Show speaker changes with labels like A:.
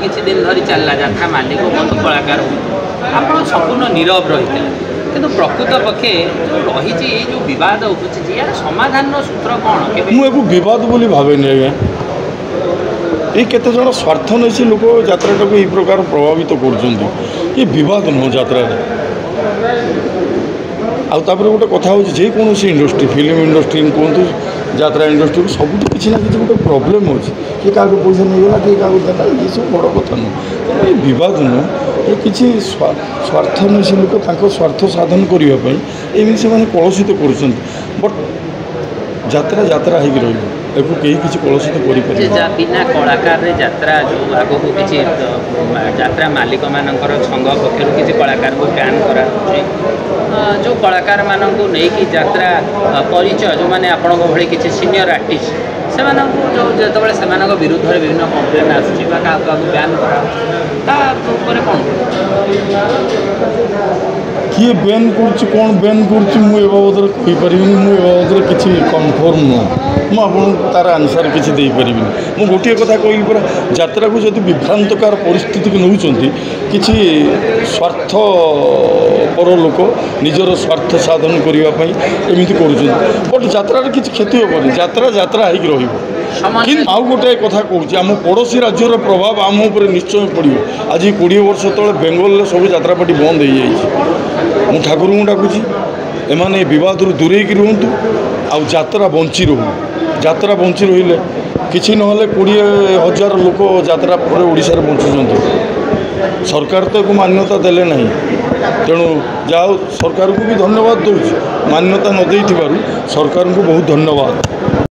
A: किसी दिन धरी चलला यात्रा मालिक बंधु कलाकार आप संपूर्ण नीरव रही किंतु प्रकृत पक्षे जो रही जो बद उपजी यार समाधान सूत्र कौन
B: मुझे बद बोली भावे आज्ञा ये केते जन स्वार्थनैसी लोक यात्रा को प्रकार प्रभावित कर बद नुह यात्रा आउे गोटे कथा हो जेकोसी इंडस्ट्री फिल्म इंडस्ट्री कहतु यात्रा इंडस्ट्री सब किसी ना कि गोटे प्रोब्लेम अच्छे किए क्या पैसा नहीं किए क्या देना ये सब बड़ कथा नुह ये बद नुह ये किसी स्वार्थनैसी लोक स्वार्थ साधन करने एमती से कलुषित कर बट यात्रा यात्रा हो रही कहीं किसी कलुषित कर
A: बिना कलाकार यात्रा जो आग को किसी यात्रा मालिक मानकर संघ पक्ष किसी कलाकार को बैन करा जो कलाकार मानू नहीं यात्रा परिचय जो मैंने आपण भाई किसी सीनियर आर्टिस्ट से जो जो विरुद्ध विभिन्न कम्प्लेन आसूँ बैन कर कौन
B: किए बैन कर बैन कर बाबद कहीपर मुझे बाबद किसी कन्फर्म नुह मुझे तार आंसर किसी दे पारि मु गोटे कथा कहली पूरा यात्रा को जब विभ्रांतकार परिस्थिति को नौकरी किसी स्वार्थपर लोक निजर स्वार्थ साधन करने एमती कर बट यात्रा किसी क्षति हेनी यात्रा यात्रा हो कि आउ गोटे कथा कहूँ आम पड़ोशी राज्यर प्रभाव आम उपर निश्चय पड़ो आज 20 वर्ष तले बेंगल में सब यात्रापाटी बंद हो जाए ठाकुर को डाकुची एमाने बद दूरे की रुहतु आउ यात्रा बंची रो यात्रा बंची रही किसी ना 20,000 लोक यात्रा पर ओडिशा रे बंचुंट सरकार तो एक मान्यता देले नहीं तेणु जाओ सरकार को भी धन्यवाद दूँ मान्यता न दे सरकार को बहुत धन्यवाद।